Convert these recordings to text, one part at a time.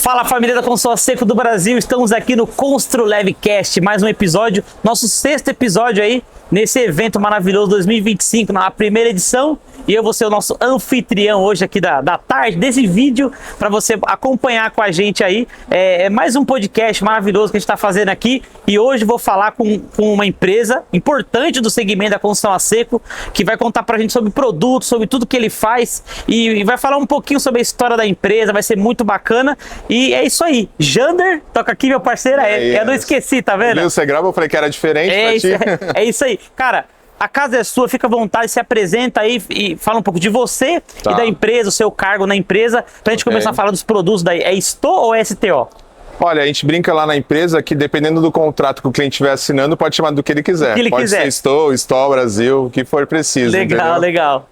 Fala, família da Construção Seco do Brasil, estamos aqui no Constru Levecast, mais um episódio, nosso 6º episódio aí, nesse evento maravilhoso 2025, na primeira edição, e eu vou ser o nosso anfitrião hoje aqui da tarde, desse vídeo, para você acompanhar com a gente aí. É mais um podcast maravilhoso que a gente está fazendo aqui, e hoje vou falar com uma empresa importante do segmento da construção a seco, que vai contar para a gente sobre produtos, sobre tudo que ele faz, e vai falar um pouquinho sobre a história da empresa, vai ser muito bacana, e é isso aí. Jander, toca aqui, meu parceiro, eu não esqueci, tá vendo? Você grava, eu falei que era diferente pra ti. É isso aí. Cara, a casa é sua, fica à vontade, se apresenta aí e fala um pouco de você e da empresa, o seu cargo na empresa, pra gente começar a falar dos produtos daí. É STO ou é STO? Olha, a gente brinca lá na empresa que dependendo do contrato que o cliente estiver assinando, pode chamar do que ele quiser. Pode ser STO, Brasil, o que for preciso. Legal, entendeu? Legal.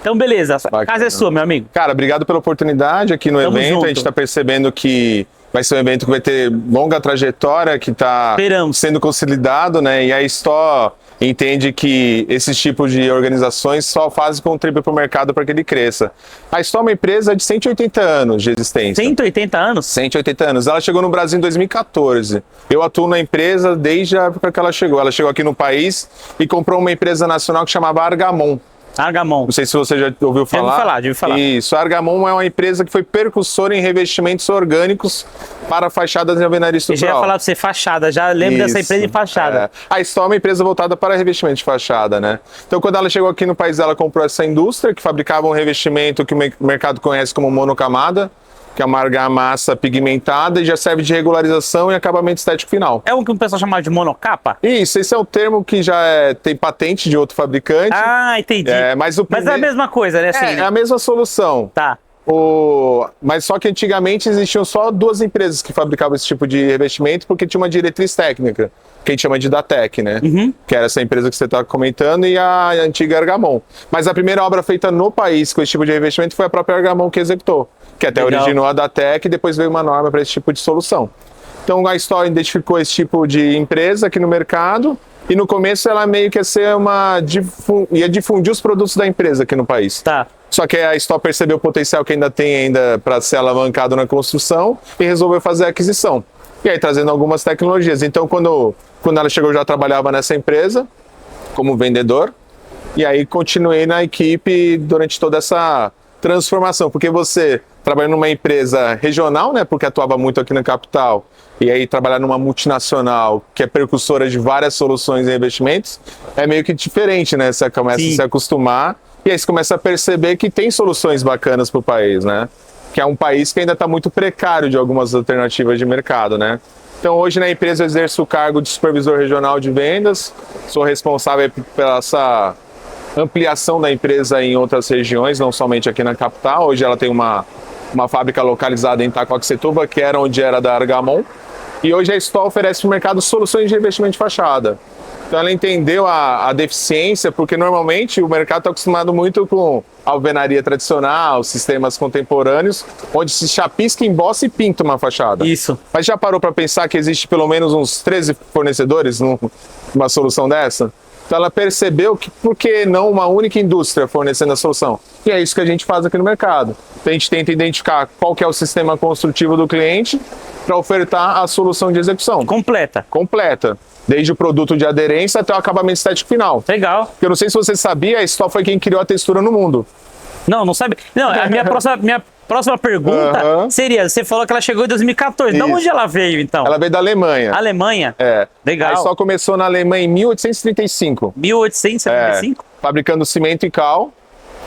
Então, beleza. A casa é sua, meu amigo. Cara, obrigado pela oportunidade aqui no evento. Junto. A gente tá percebendo que vai ser um evento que vai ter longa trajetória, que tá sendo consolidado, né? E a STO entende que esses tipos de organizações só fazem contribuir para o mercado para que ele cresça. A STO é uma empresa de 180 anos de existência. 180 anos? 180 anos. Ela chegou no Brasil em 2014. Eu atuo na empresa desde a época que ela chegou. Ela chegou aqui no país e comprou uma empresa nacional que chamava Argamon. Argamon. Não sei se você já ouviu falar. Já ouvi falar. Isso, a Argamon é uma empresa que foi precursora em revestimentos orgânicos para fachadas e alvenaria estrutural. Eu já ia falar para você, fachada, já lembro dessa empresa em fachada. A STO é uma empresa voltada para revestimento de fachada, né? Então, quando ela chegou aqui no país, ela comprou essa indústria que fabricava um revestimento que o mercado conhece como monocamada, que é uma argamassa pigmentada e já serve de regularização e acabamento estético final. É o que o pessoal chama de monocapa? Isso, esse é o termo que já tem patente de outro fabricante. Ah, entendi. Mas é a mesma coisa, né? Assim, é a mesma solução. Tá. Mas só que antigamente existiam só duas empresas que fabricavam esse tipo de revestimento porque tinha uma diretriz técnica, que a gente chama de Datec, né? Que era essa empresa que você está comentando e a antiga Argamon. Mas a primeira obra feita no país com esse tipo de revestimento foi a própria Argamon que executou, que até originou a Datec e depois veio uma norma para esse tipo de solução. Então a história identificou esse tipo de empresa aqui no mercado e no começo ela meio que ia difundir os produtos da empresa aqui no país. Tá. Só que a STO percebeu o potencial que ainda tem para ser alavancado na construção e resolveu fazer a aquisição. E aí trazendo algumas tecnologias. Então quando ela chegou eu já trabalhava nessa empresa como vendedor e aí continuei na equipe durante toda essa transformação, porque você trabalha numa empresa regional, né, porque atuava muito aqui na capital, e aí trabalhar numa multinacional que é precursora de várias soluções e investimentos, é meio que diferente, né? Você começa a se acostumar e aí você começa a perceber que tem soluções bacanas para o país, né? Que é um país que ainda está muito precário de algumas alternativas de mercado, né? Então hoje na empresa eu exerço o cargo de supervisor regional de vendas, sou responsável pela essa ampliação da empresa em outras regiões, não somente aqui na capital. Hoje ela tem uma fábrica localizada em Itacoaxetuba, que era onde era da Argamon, e hoje a STO oferece para o mercado soluções de revestimento de fachada. Então ela entendeu a deficiência, porque normalmente o mercado está acostumado muito com alvenaria tradicional, sistemas contemporâneos, onde se chapisca, embossa e pinta uma fachada. Isso. Mas já parou para pensar que existe pelo menos uns 13 fornecedores numa solução dessa? Então ela percebeu que por que não uma única indústria fornecendo a solução? E é isso que a gente faz aqui no mercado. Então, a gente tenta identificar qual que é o sistema construtivo do cliente para ofertar a solução de execução. Completa. Desde o produto de aderência até o acabamento estético final. Legal. Eu não sei se você sabia, a STO foi quem criou a textura no mundo. Não sabia. Não, a minha próxima pergunta seria, você falou que ela chegou em 2014, de onde ela veio então? Ela veio da Alemanha. Alemanha? É. Legal. A STO começou na Alemanha em 1835. 1875? Fabricando cimento e cal,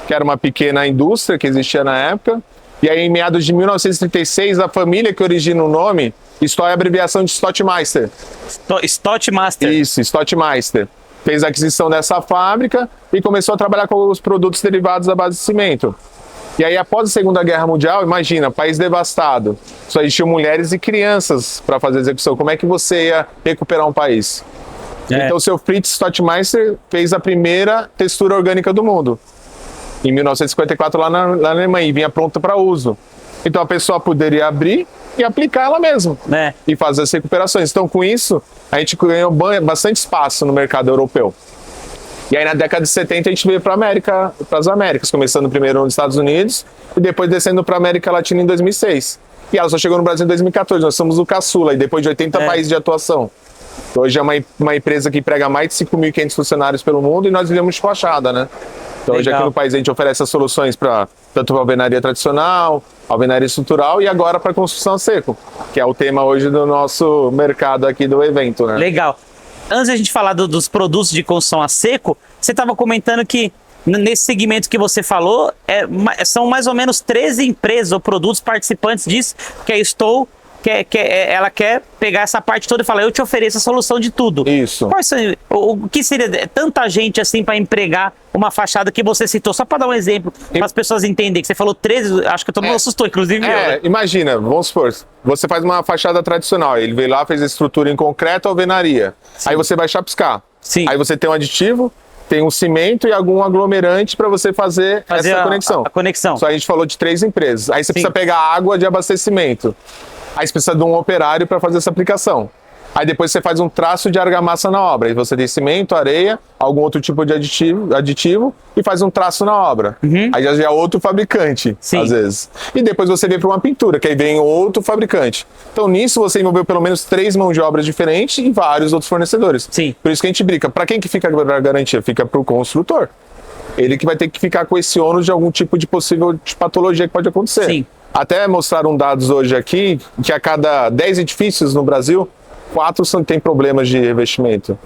que era uma pequena indústria que existia na época. E aí em meados de 1936, a família que origina o nome, STO é a abreviação de Stottmeister. Stottmeister. Isso, Stottmeister. Fez a aquisição dessa fábrica e começou a trabalhar com os produtos derivados da base de cimento. E aí, após a Segunda Guerra Mundial, imagina, país devastado, só existiam mulheres e crianças para fazer a execução. Como é que você ia recuperar um país? Então, o seu Fritz Stottmeister fez a primeira textura orgânica do mundo, em 1954, lá na Alemanha, e vinha pronta para uso. Então, a pessoa poderia abrir e aplicar ela mesma, e fazer as recuperações. Então, com isso, a gente ganhou bastante espaço no mercado europeu. E aí na década de 70 a gente veio para as Américas, começando primeiro nos Estados Unidos e depois descendo para a América Latina em 2006. E ela só chegou no Brasil em 2014, nós somos o caçula, e depois de 80 países de atuação. Hoje é uma empresa que emprega mais de 5.500 funcionários pelo mundo e nós vivemos de fachada, né? Então hoje aqui no país a gente oferece as soluções tanto para alvenaria tradicional, alvenaria estrutural e agora para construção a seco, que é o tema hoje do nosso mercado aqui do evento, né? Legal. Antes de a gente falar dos produtos de construção a seco, você estava comentando que nesse segmento que você falou, são mais ou menos 13 empresas ou produtos participantes disso, que a Stow ela quer pegar essa parte toda e falar, eu te ofereço a solução de tudo. Isso. O que seria tanta gente assim para empregar uma fachada que você citou? Só para dar um exemplo, para as pessoas entenderem, que você falou 13, acho que todo mundo assustou, inclusive eu. Né? Imagina, vamos supor, você faz uma fachada tradicional, ele veio lá, fez a estrutura em concreto, alvenaria. Sim. Aí você vai chapiscar. Sim. Aí você tem um aditivo, tem um cimento e algum aglomerante para você fazer essa conexão. A conexão. Só a gente falou de 3 empresas. Aí você precisa pegar água de abastecimento. Aí você precisa de um operário para fazer essa aplicação. Aí depois você faz um traço de argamassa na obra. Aí você tem cimento, areia, algum outro tipo de aditivo e faz um traço na obra. Aí já é outro fabricante, às vezes. E depois você vem para uma pintura, que aí vem outro fabricante. Então nisso você envolveu pelo menos 3 mãos de obra diferentes e vários outros fornecedores. Sim. Por isso que a gente brinca. Para quem que fica a garantia? Fica para o construtor. Ele que vai ter que ficar com esse ônus de algum tipo de possível patologia que pode acontecer. Sim. Até mostraram dados hoje aqui que a cada 10 edifícios no Brasil, 4 têm problemas de revestimento.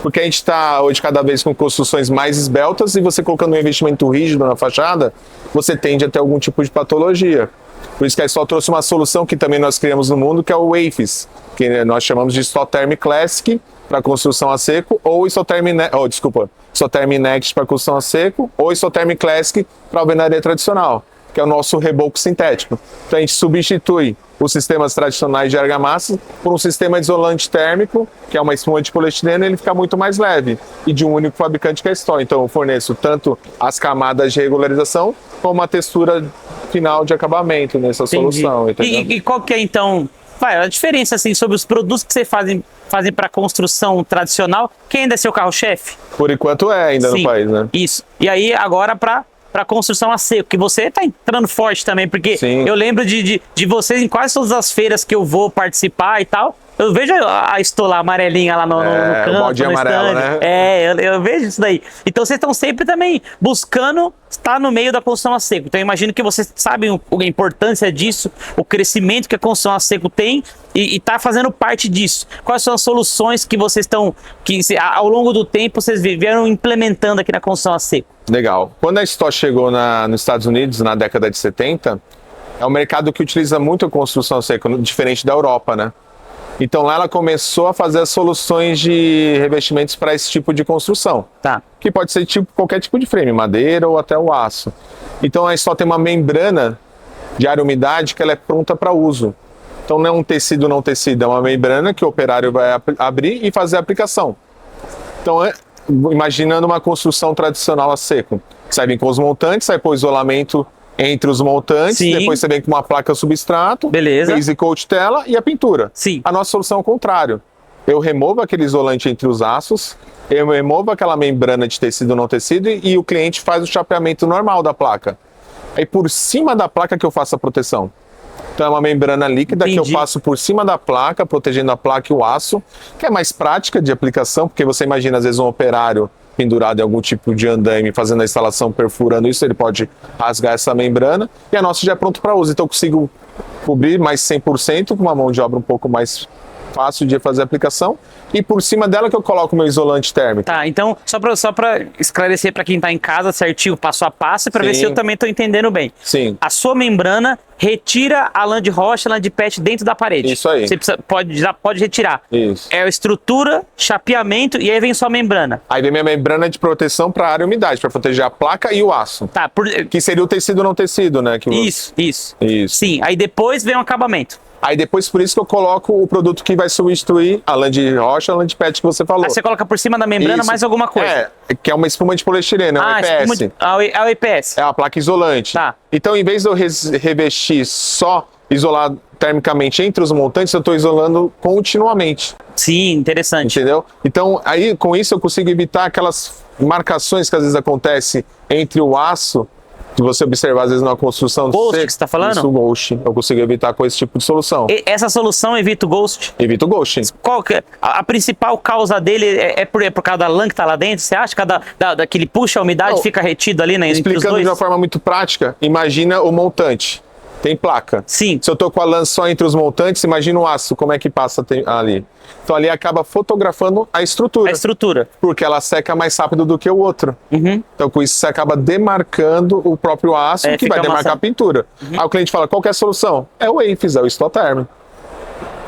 Porque a gente está hoje cada vez com construções mais esbeltas e você colocando um investimento rígido na fachada, você tende a ter algum tipo de patologia. Por isso que a Stow trouxe uma solução que também nós criamos no mundo, que é o WAFES, que nós chamamos de Stotherm Classic para construção a seco, ou Stotherm Next para construção a seco, ou Stotherm Classic para alvenaria tradicional, que é o nosso reboco sintético. Então a gente substitui os sistemas tradicionais de argamassa por um sistema isolante térmico, que é uma espuma de poliestireno, e ele fica muito mais leve, e de um único fabricante que é a Stow. Então eu forneço tanto as camadas de regularização, como a textura final de acabamento nessa solução. E qual que é então a diferença assim, sobre os produtos que você fazem para construção tradicional, que ainda é seu carro-chefe? Por enquanto ainda no país, né? Isso. E aí agora para construção a seco, que você está entrando forte também, porque eu lembro de vocês em quase todas as feiras que eu vou participar e tal, eu vejo a Stow lá, amarelinha lá no canto, o baldinho amarelo, né? Eu vejo isso daí. Então vocês estão sempre também buscando estar no meio da construção a seco. Então eu imagino que vocês sabem a importância disso, o crescimento que a construção a seco tem e está fazendo parte disso. Quais são as soluções que vocês estão, ao longo do tempo, vocês vieram implementando aqui na construção a seco? Legal. Quando a Stow chegou nos Estados Unidos, na década de 70, é um mercado que utiliza muito a construção a seco, diferente da Europa, né? Então lá ela começou a fazer as soluções de revestimentos para esse tipo de construção. Tá. Que pode ser qualquer tipo de frame, madeira ou até o aço. Então a Stow tem uma membrana de ar e umidade que ela é pronta para uso. Então não é um tecido não tecido, é uma membrana que o operário vai abrir e fazer a aplicação. Então imaginando uma construção tradicional a seco. Sai vem com os montantes, sai por isolamento entre os montantes, depois você vem com uma placa substrato, base coat tela e a pintura. A nossa solução é o contrário. Eu removo aquele isolante entre os aços, eu removo aquela membrana de tecido não tecido e o cliente faz o chapeamento normal da placa. Aí por cima da placa que eu faço a proteção. Então é uma membrana líquida que eu passo por cima da placa, protegendo a placa e o aço, que é mais prática de aplicação, porque você imagina às vezes um operário pendurado em algum tipo de andaime, fazendo a instalação, perfurando isso, ele pode rasgar essa membrana, e a nossa já é pronto para uso. Então eu consigo cobrir mais 100%, com uma mão de obra um pouco mais fácil de fazer a aplicação, e por cima dela que eu coloco o meu isolante térmico. Tá, então, só para esclarecer para quem está em casa certinho, passo a passo, para ver se eu também estou entendendo bem. Sim. A sua membrana retira a lã de rocha, a lã de PET dentro da parede. Isso aí. Você pode retirar. Isso. É a estrutura, chapeamento e aí vem sua membrana. Aí vem minha membrana de proteção para ar e umidade, para proteger a placa e o aço. Tá. Que seria o tecido não tecido, né? Isso. Sim, aí depois vem o acabamento. Aí depois, por isso que eu coloco o produto que vai substituir a lã de rocha, a lã de PET que você falou. Aí você coloca por cima da membrana mais alguma coisa. Que é uma espuma de poliestireno, é o EPS. É o EPS. É a placa isolante. Tá. Então, em vez de eu revestir só isolado termicamente entre os montantes, eu estou isolando continuamente. Sim, interessante. Entendeu? Então, aí com isso eu consigo evitar aquelas marcações que às vezes acontecem entre o aço Se você observar, às vezes, numa construção... Ghost que você tá falando? Isso, Ghost. Eu consigo evitar com esse tipo de solução. Essa solução evita o Ghost? Evita o Ghost. Qual que é a principal causa dele? É por causa da lã que tá lá dentro? Você acha que ele puxa a umidade e fica retido ali, né, entre os Explicando dois? de uma forma muito prática, imagina o montante. Tem placa. Sim. Se eu tô com a lã só entre os montantes, imagina o aço, como é que passa ali. Então ali acaba fotografando a estrutura. A estrutura. Porque ela seca mais rápido do que o outro. Uhum. Então com isso você acaba demarcando o próprio aço, que vai demarcar a pintura. Aí o cliente fala, qual que é a solução? É o EIFS, é o Istotherm.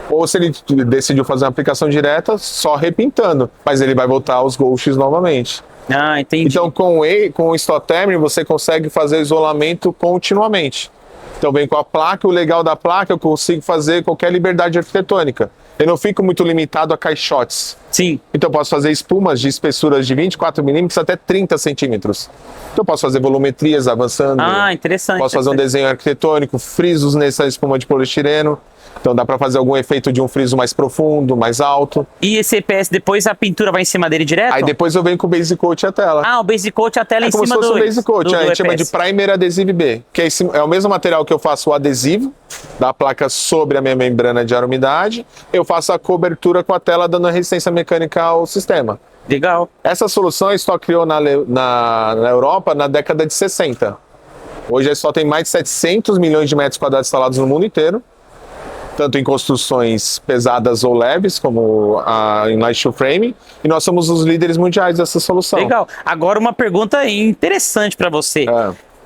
Ou se ele decidiu fazer uma aplicação direta, só repintando. Mas ele vai voltar aos ghosts novamente. Ah, entendi. Então com o Istotherm você consegue fazer isolamento continuamente. Então vem com a placa, o legal da placa eu consigo fazer qualquer liberdade arquitetônica. Eu não fico muito limitado a caixotes. Sim. Então eu posso fazer espumas de espessuras de 24 milímetros até 30 centímetros. Então eu posso fazer volumetrias avançando. Ah, interessante. Posso fazer um desenho arquitetônico, frisos nessa espuma de poliestireno. Então dá para fazer algum efeito de um friso mais profundo, mais alto. E esse EPS depois a pintura vai em cima dele direto? Aí depois eu venho com o Base Coat e a tela. Ah, o Base Coat e a tela em cima do... É como se fosse o Base Coat, a gente chama de EPS. Primer Adhesive B, que é o mesmo material que eu faço o adesivo da placa sobre a minha membrana de ar-umidade, eu faço a cobertura com a tela dando resistência mecânica ao sistema. Legal. Essa solução a Stock criou na Europa na década de 60. Hoje a Stock tem mais de 700 milhões de metros quadrados instalados no mundo inteiro, tanto em construções pesadas ou leves, como a Inline Steel Frame, e nós somos os líderes mundiais dessa solução. Legal. Agora uma pergunta interessante para você.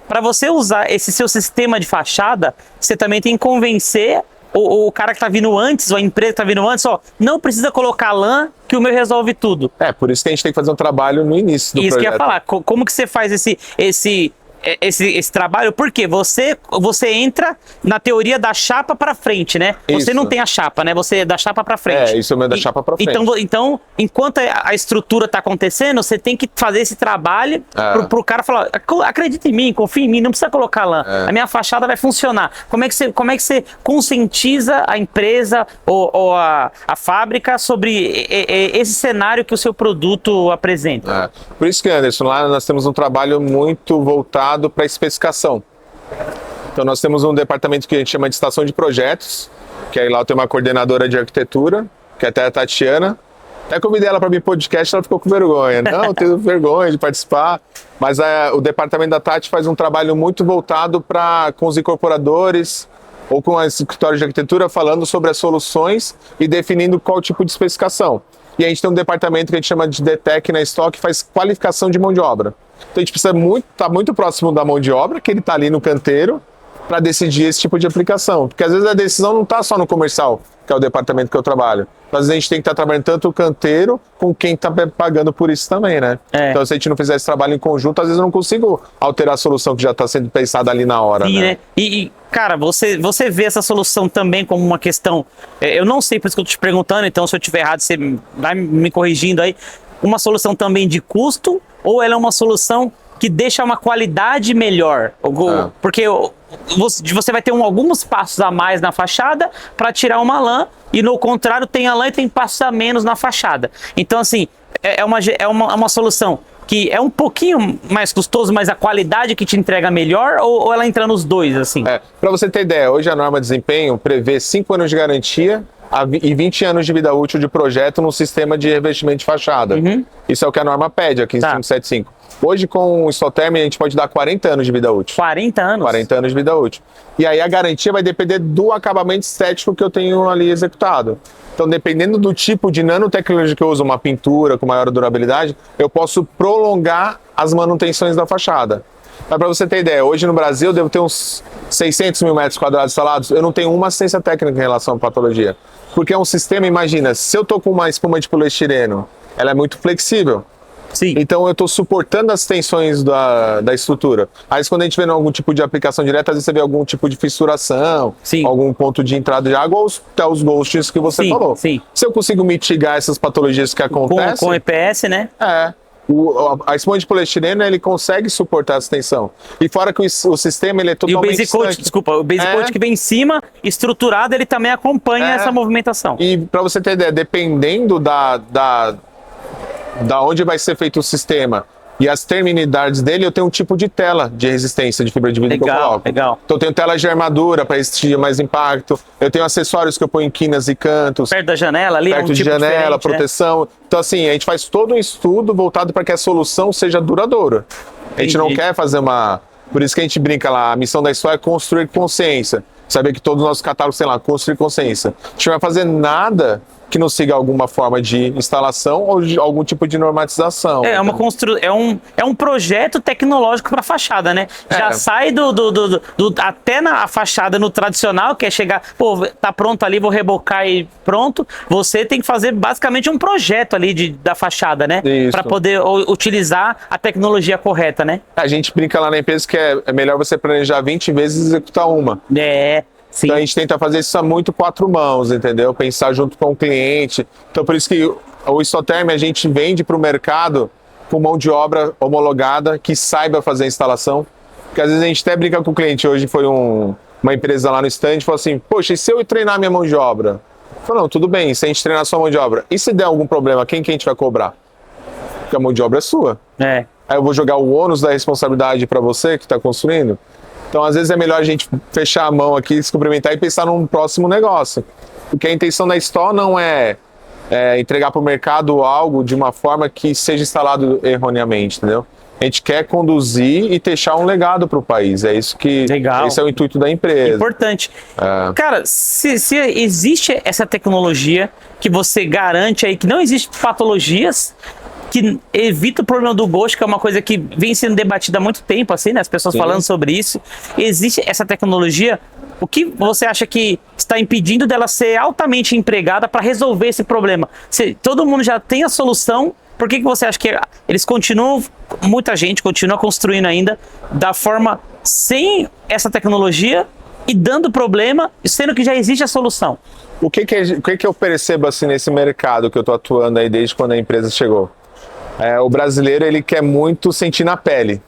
Para você usar esse seu sistema de fachada, você também tem que convencer o cara que está vindo antes, ou a empresa que está vindo antes, ó, não precisa colocar lã, que o meu resolve tudo. Por isso que a gente tem que fazer um trabalho no início do projeto. Isso que eu ia falar. Como que você faz esse trabalho? Porque você entra na teoria da chapa para frente, né? Você não tem a chapa, né? Você é da chapa para frente. Isso é o meu da chapa para frente. Então, enquanto a estrutura está acontecendo, você tem que fazer esse trabalho pro cara falar, acredita em mim, confia em mim, não precisa colocar lã. A minha fachada vai funcionar. Como é que você conscientiza a empresa ou a fábrica sobre esse cenário que o seu produto apresenta? Por isso que, Anderson, lá nós temos um trabalho muito voltado para especificação. Então nós temos um departamento que a gente chama de estação de projetos, que aí lá eu tenho uma coordenadora de arquitetura, que é até a Tatiana. Até convidei ela para vir podcast, ela ficou com vergonha. Não, tenho vergonha de participar. Mas o departamento da Tati faz um trabalho muito voltado com os incorporadores ou com as escritórios de arquitetura, falando sobre as soluções e definindo qual tipo de especificação. E a gente tem um departamento que a gente chama de DTEC na Stock, que faz qualificação de mão de obra. Então a gente precisa estar muito próximo da mão de obra, que ele está ali no canteiro, para decidir esse tipo de aplicação. Porque às vezes a decisão não está só no comercial, que é o departamento que eu trabalho. Às vezes a gente tem que estar trabalhando tanto o canteiro com quem está pagando por isso também, né? Então se a gente não fizer esse trabalho em conjunto, às vezes eu não consigo alterar a solução que já está sendo pensada ali na hora. Sim, né? E cara, você vê essa solução também como uma questão... eu não sei, por isso que eu estou te perguntando, então se eu estiver errado, você vai me corrigindo aí. Uma solução também de custo, ou ela é uma solução que deixa uma qualidade melhor? Porque você vai ter alguns passos a mais na fachada para tirar uma lã, e no contrário tem a lã e tem passos a menos na fachada. Então assim, é uma solução que é um pouquinho mais custoso, mas a qualidade que te entrega melhor, ou ela entra nos dois, assim? Para você ter ideia, hoje a norma de desempenho prevê 5 anos de garantia e 20 anos de vida útil de projeto no sistema de revestimento de fachada. Isso é o que a norma pede, aqui em 575. Hoje, com o Istotherm, a gente pode dar 40 anos de vida útil. 40 anos? 40 anos de vida útil. E aí a garantia vai depender do acabamento estético que eu tenho ali executado. Então, dependendo do tipo de nanotecnologia que eu uso, uma pintura com maior durabilidade, eu posso prolongar as manutenções da fachada. Mas para você ter ideia, hoje no Brasil eu devo ter uns 600 mil metros quadrados instalados, eu não tenho uma assistência técnica em relação à patologia. Porque é um sistema, imagina, se eu estou com uma espuma de poliestireno, ela é muito flexível. Sim. Então eu estou suportando as tensões da estrutura. Aí quando a gente vê algum tipo de aplicação direta, às vezes você vê algum tipo de fissuração, algum ponto de entrada de água, ou até os ghosts que você falou. Sim. Se eu consigo mitigar essas patologias que acontecem... Com EPS, né? A espuma de poliestireno, ele consegue suportar essa tensão. E fora que o sistema ele é totalmente... E o Base Coat, desculpa, o Base Coat que vem em cima, estruturado, ele também acompanha essa movimentação. E para você ter ideia, dependendo da onde vai ser feito o sistema, E as terminalidades dele, eu tenho um tipo de tela de resistência de fibra de vidro que eu coloco. Legal. Então eu tenho tela de armadura para existir mais impacto. Eu tenho acessórios que eu ponho em quinas e cantos. Perto da janela ali, Perto é um de tipo janela, proteção. Né? Então assim, a gente faz todo um estudo voltado para que a solução seja duradoura. A gente não quer fazer uma... Por isso que a gente brinca lá, a missão da história é construir consciência. Saber que todos os nossos catálogos, sei lá, construir consciência. A gente não vai fazer nada que não siga alguma forma de instalação ou de algum tipo de normatização. É um projeto tecnológico para fachada, né? Já sai até na fachada no tradicional, que é chegar, pô, tá pronto ali, vou rebocar e pronto. Você tem que fazer basicamente um projeto ali da fachada, né? Para poder utilizar a tecnologia correta, né? A gente brinca lá na empresa que é melhor você planejar 20 vezes e executar uma. Sim. Então a gente tenta fazer isso a muito 4 mãos, entendeu? Pensar junto com o cliente. Então por isso que o Isoterm a gente vende para o mercado com mão de obra homologada que saiba fazer a instalação. Porque às vezes a gente até brinca com o cliente. Hoje foi uma empresa lá no stand e falou assim, poxa, e se eu treinar minha mão de obra? Eu falei, não, tudo bem, se a gente treinar sua mão de obra. E se der algum problema, quem que a gente vai cobrar? Porque a mão de obra é sua. Aí eu vou jogar o ônus da responsabilidade para você que está construindo? Então, às vezes é melhor a gente fechar a mão aqui, se cumprimentar e pensar num próximo negócio. Porque a intenção da Store não é entregar para o mercado algo de uma forma que seja instalado erroneamente, entendeu? A gente quer conduzir e deixar um legado para o país. É isso que... Legal. Esse é o intuito da empresa. Importante. Cara, se existe essa tecnologia que você garante aí que não existe patologias, que evita o problema do ghost, que é uma coisa que vem sendo debatida há muito tempo, assim, né? As pessoas falando sobre isso. Existe essa tecnologia. O que você acha que está impedindo dela ser altamente empregada para resolver esse problema? Se todo mundo já tem a solução, por que você acha que eles continuam, muita gente continua construindo ainda da forma sem essa tecnologia e dando problema, sendo que já existe a solução? O que eu percebo assim nesse mercado que eu estou atuando aí desde quando a empresa chegou? O brasileiro, ele quer muito sentir na pele.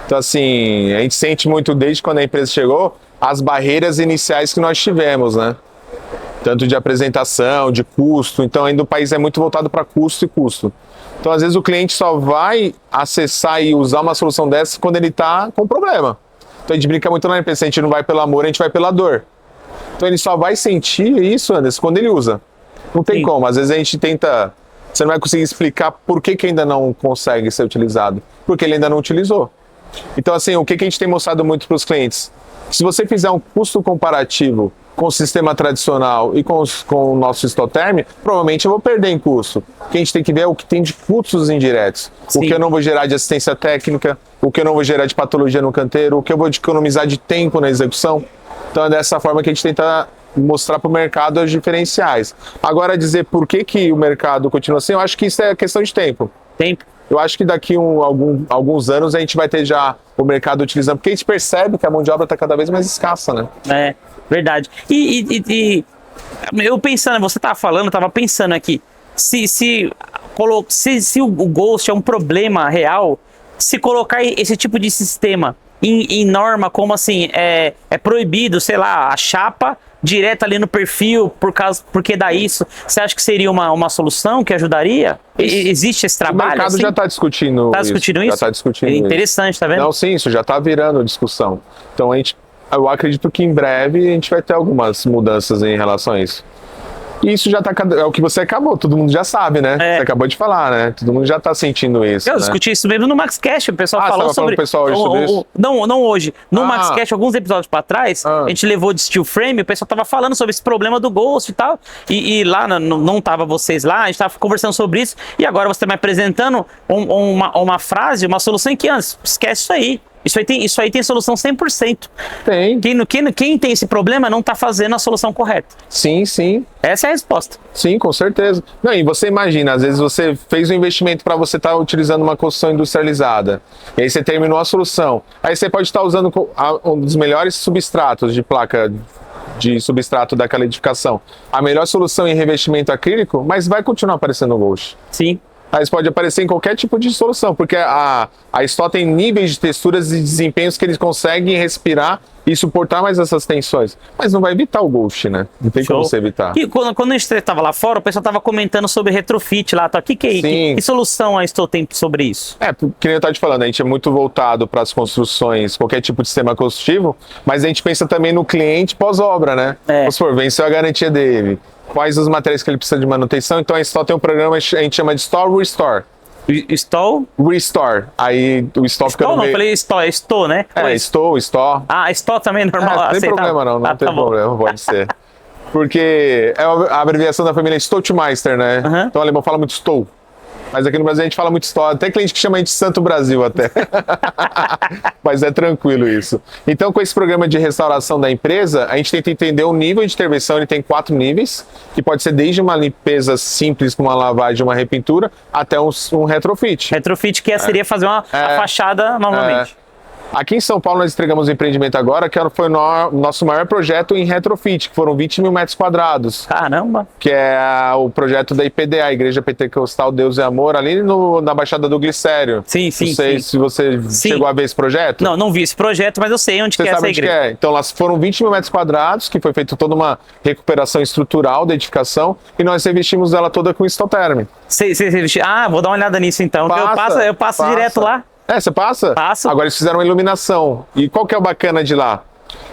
Então, assim, a gente sente muito desde quando a empresa chegou, as barreiras iniciais que nós tivemos, né? Tanto de apresentação, de custo. Então, ainda o país é muito voltado para custo e custo. Então, às vezes, o cliente só vai acessar e usar uma solução dessa quando ele está com problema. Então, a gente brinca muito na empresa, a gente não vai pelo amor, a gente vai pela dor. Então, ele só vai sentir isso, Anderson, quando ele usa. Não tem como. Às vezes, a gente tenta... Você não vai conseguir explicar por que ainda não consegue ser utilizado. Porque ele ainda não utilizou. Então, assim, o que a gente tem mostrado muito para os clientes? Se você fizer um custo comparativo com o sistema tradicional e com o nosso Isoterm, provavelmente eu vou perder em custo. O que a gente tem que ver é o que tem de custos indiretos. O que eu não vou gerar de assistência técnica, o que eu não vou gerar de patologia no canteiro, o que eu vou economizar de tempo na execução. Então, é dessa forma que a gente tenta mostrar para o mercado os diferenciais. Agora, dizer por que o mercado continua assim, eu acho que isso é questão de tempo. Eu acho que daqui alguns anos a gente vai ter já o mercado utilizando, porque a gente percebe que a mão de obra está cada vez mais escassa, né? É, verdade. E eu pensando, você estava falando, eu estava pensando aqui, se o Ghost é um problema real, se colocar esse tipo de sistema em norma, como assim, é proibido, sei lá, a chapa direto ali no perfil, porque dá isso, você acha que seria uma solução que ajudaria? Existe esse trabalho? O mercado assim? já está discutindo isso. Já está discutindo isso. Interessante, tá vendo? Não, sim, isso já está virando discussão. Então, eu acredito que em breve a gente vai ter algumas mudanças em relação a isso. E isso já tá, é o que você acabou, todo mundo já sabe, né? Você acabou de falar, né? Todo mundo já tá sentindo isso. Eu discuti isso mesmo no MaxCast, o pessoal falou sobre... pessoal hoje sobre isso? Não hoje. No MaxCast, alguns episódios pra trás, a gente levou de Steel Frame, o pessoal tava falando sobre esse problema do Ghost e tal, e lá não tava vocês lá, a gente tava conversando sobre isso, e agora você tá me apresentando uma frase, uma solução em que antes, esquece isso aí. Isso aí tem solução 100%. Tem. Quem tem esse problema não está fazendo a solução correta. Sim, sim. Essa é a resposta. Sim, com certeza. Não, e você imagina, às vezes você fez um investimento para você estar utilizando uma construção industrializada. E aí você terminou a solução. Aí você pode estar usando um dos melhores substratos de placa de substrato daquela edificação. A melhor solução em revestimento acrílico, mas vai continuar aparecendo o Ghost. Sim. Aí isso pode aparecer em qualquer tipo de solução, porque a Sto tem níveis de texturas e desempenhos que eles conseguem respirar e suportar mais essas tensões. Mas não vai evitar o Ghost, né? Não tem como você evitar. E quando a gente estava lá fora, o pessoal estava comentando sobre retrofit lá. Tá? Que solução a Sto tem sobre isso? Que nem eu estava te falando, a gente é muito voltado para as construções, qualquer tipo de sistema construtivo, mas a gente pensa também no cliente pós-obra, né? Vamos supor, venceu a garantia dele. Quais os materiais que ele precisa de manutenção. Então a Sto tem um programa que a gente chama de Store Restore. Restore. Aí o Sto fica no meio. Não, falei Sto, é Sto, né? Sto. Ah, Sto também é normal. Não tem problema não tem problema, pode ser. Porque é a abreviação da família Stoutmeister, né? Então o alemão fala muito Sto. Mas aqui no Brasil a gente fala muito Sto, até cliente que chama a gente de Santo Brasil até. Mas é tranquilo isso. Então, com esse programa de restauração da empresa, a gente tenta entender o nível de intervenção. Ele tem 4 níveis, que pode ser desde uma limpeza simples, com uma lavagem, uma repintura, até um retrofit. Retrofit que seria fazer a fachada novamente. Aqui em São Paulo nós entregamos um empreendimento agora, que foi o nosso maior projeto em retrofit, que foram 20 mil metros quadrados. Caramba! Que é o projeto da IPDA, a Igreja Pentecostal Deus e Amor, ali na Baixada do Glicério. Sim. Não sei se você chegou a ver esse projeto. Não vi esse projeto, mas eu sei onde que é essa igreja. É. Então lá foram 20 mil metros quadrados, que foi feita toda uma recuperação estrutural da edificação, e nós revestimos ela toda com Stoterm. Vou dar uma olhada nisso então. Eu passo direto lá. Você passa? Passo. Agora eles fizeram uma iluminação. E qual que é o bacana de lá?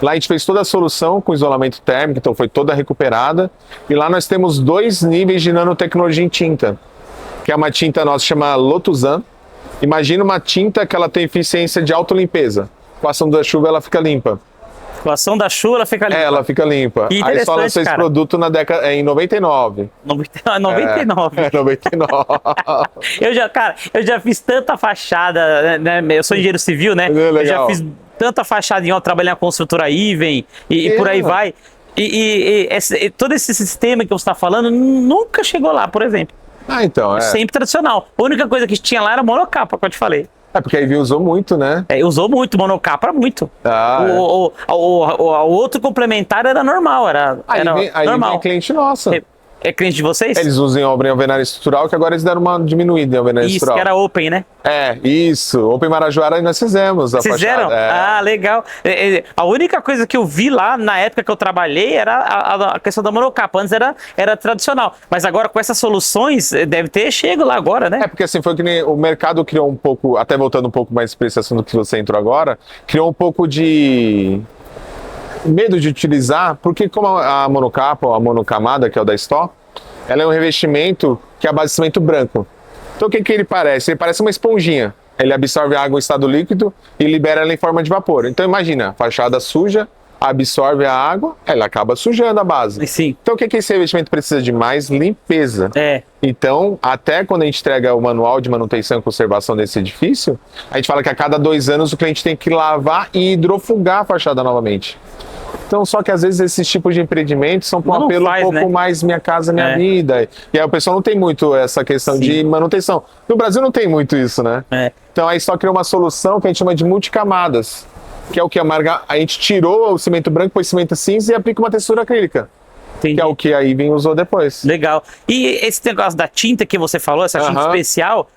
Lá a gente fez toda a solução com isolamento térmico, então foi toda recuperada. E lá nós temos 2 níveis de nanotecnologia em tinta. Que é uma tinta nossa, chama Lotusan. Imagina uma tinta que ela tem eficiência de autolimpeza. Com a ação da chuva ela fica limpa. Com a ação da chuva ela fica limpa? Ela fica limpa. Aí só lançou esse produto em 99. 99? 99. Eu já fiz tanta fachada, né? Eu sou engenheiro civil, né? Legal. Eu já fiz tanta fachada em trabalhei na construtora Iven e por aí vai. Todo esse sistema que você está falando nunca chegou lá, por exemplo. Então, Sempre tradicional. A única coisa que tinha lá era monocapa, como eu te falei. Porque a Iven usou muito, né? Usou muito, monocapa muito. O outro complementar era normal, era normal. Iven é cliente nossa. É cliente de vocês? Eles usam obra em alvenaria estrutural, que agora eles deram uma diminuída em alvenaria estrutural. Isso, que era open, né? Isso. Open Marajoara nós fizemos a fachada. Fizeram? Legal. A única coisa que eu vi lá, na época que eu trabalhei, era a questão da monocapa. Antes era tradicional. Mas agora, com essas soluções, deve ter chego lá agora, né? Porque assim, foi que nem o mercado criou um pouco, até voltando um pouco mais para esse assunto que você entrou agora, criou um pouco de medo de utilizar, porque como a monocapa ou a monocamada, que é o da Sto, ela é um revestimento que é a base de cimento branco. Então o que ele parece? Ele parece uma esponjinha. Ele absorve a água em estado líquido e libera ela em forma de vapor. Então imagina, fachada suja, absorve a água, ela acaba sujando a base. Sim. Então o que esse revestimento precisa de mais? Limpeza. Então, até quando a gente entrega o manual de manutenção e conservação desse edifício, a gente fala que a cada 2 anos o cliente tem que lavar e hidrofugar a fachada novamente. Então, só que às vezes esses tipos de empreendimentos são com um apelo um pouco mais minha casa, minha vida. E aí o pessoal não tem muito essa questão de manutenção. No Brasil não tem muito isso, né? Então aí só criou uma solução que a gente chama de multicamadas. Que é o que a gente tirou o cimento branco, pôs cimento cinza e aplica uma textura acrílica. Entendi. Que é o que a Iven usou depois. Legal. E esse negócio da tinta que você falou, essa tinta especial,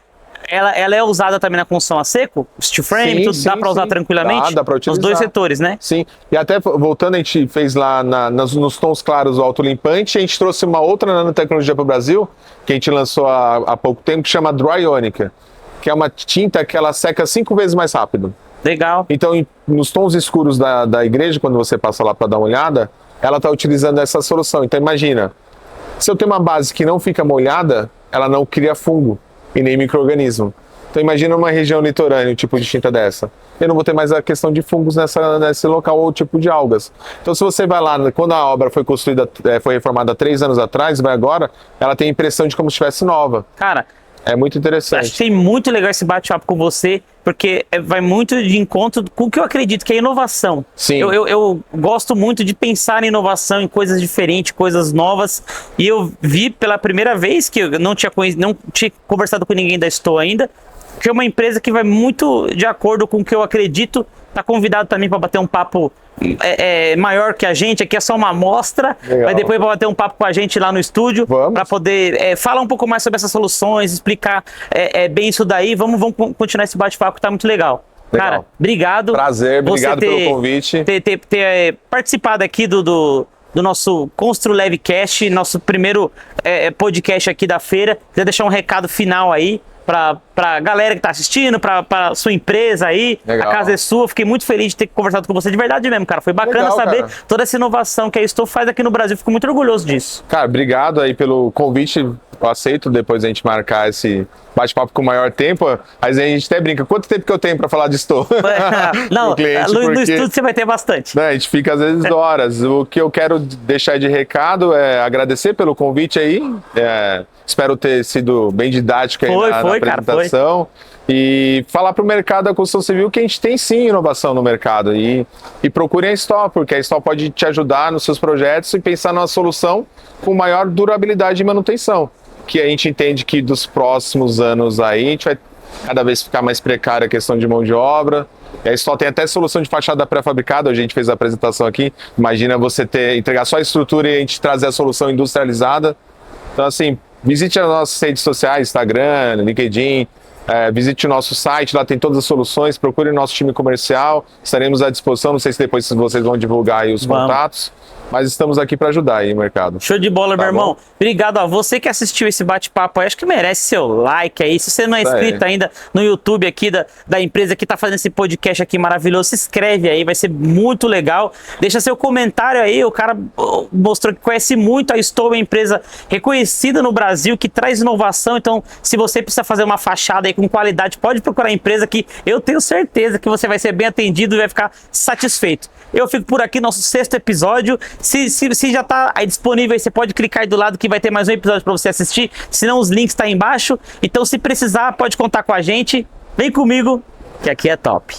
ela é usada também na construção a seco? Steel frame, tudo dá para usar tranquilamente? Dá para utilizar. Nos 2 setores, né? Sim. E até voltando, a gente fez lá nos tons claros o autolimpante, a gente trouxe uma outra nanotecnologia para o Brasil, que a gente lançou há pouco tempo, que chama Dry Ionic, que é uma tinta que ela seca 5 vezes mais rápido. Legal. Então, nos tons escuros da igreja, quando você passa lá para dar uma olhada, ela está utilizando essa solução. Então, imagina, se eu tenho uma base que não fica molhada, ela não cria fungo e nem micro-organismo. Então, imagina uma região litorânea, um tipo de tinta dessa. Eu não vou ter mais a questão de fungos nesse local ou tipo de algas. Então, se você vai lá, quando a obra foi construída, foi reformada há 3 anos atrás, vai agora, ela tem a impressão de como se estivesse nova. Cara, é muito interessante. Achei muito legal esse bate-papo com você, porque vai muito de encontro com o que eu acredito que é inovação. Sim. Eu gosto muito de pensar em inovação, em coisas diferentes, coisas novas. E eu vi pela primeira vez, que eu não tinha conversado com ninguém da Sto ainda, que é uma empresa que vai muito de acordo com o que eu acredito tá convidado também para bater um papo maior que a gente. Aqui é só uma amostra, mas depois para bater um papo com a gente lá no estúdio, para poder falar um pouco mais sobre essas soluções, explicar bem isso daí. Vamos continuar esse bate-papo que tá muito legal. Cara, obrigado. Prazer, obrigado pelo convite. Ter participado aqui do nosso Constru Levcast, nosso primeiro podcast aqui da feira. Queria deixar um recado final aí pra galera que tá assistindo, pra sua empresa aí. Legal. A casa é sua. Fiquei muito feliz de ter conversado com você de verdade mesmo, cara. Foi bacana saber toda essa inovação que a Stow faz aqui no Brasil. Fico muito orgulhoso disso. Cara, obrigado aí pelo convite. Eu aceito depois a gente marcar esse bate-papo com o maior tempo. Mas a gente até brinca, quanto tempo que eu tenho para falar de Stow? Não, no estúdio você vai ter bastante. Né, a gente fica às vezes horas. O que eu quero deixar de recado é agradecer pelo convite aí. Espero ter sido bem didático aí na apresentação. Cara, e falar para o mercado da construção civil que a gente tem sim inovação no mercado. E procurem a Stow, porque a Stow pode te ajudar nos seus projetos e pensar numa solução com maior durabilidade e manutenção. Que a gente entende que dos próximos anos aí a gente vai cada vez ficar mais precária a questão de mão de obra. E a Stow tem até solução de fachada pré-fabricada, a gente fez a apresentação aqui. Imagina você entregar só a estrutura e a gente trazer a solução industrializada. Então assim, visite as nossas redes sociais, Instagram, LinkedIn, visite o nosso site, lá tem todas as soluções, procure o nosso time comercial, estaremos à disposição, não sei se depois vocês vão divulgar aí os contatos. Mas estamos aqui para ajudar aí o mercado. Show de bola, meu irmão. Obrigado a você que assistiu esse bate-papo aí. Acho que merece seu like aí. Se você não é inscrito ainda no YouTube aqui da empresa que tá fazendo esse podcast aqui maravilhoso, se inscreve aí, vai ser muito legal. Deixa seu comentário aí. O cara mostrou que conhece muito a Stow, uma empresa reconhecida no Brasil, que traz inovação. Então, se você precisa fazer uma fachada aí com qualidade, pode procurar a empresa que eu tenho certeza que você vai ser bem atendido e vai ficar satisfeito. Eu fico por aqui, nosso 6º episódio. Se já tá aí disponível, aí você pode clicar aí do lado que vai ter mais um episódio para você assistir. Senão os links tá aí embaixo. Então se precisar, pode contar com a gente. Vem comigo, que aqui é top.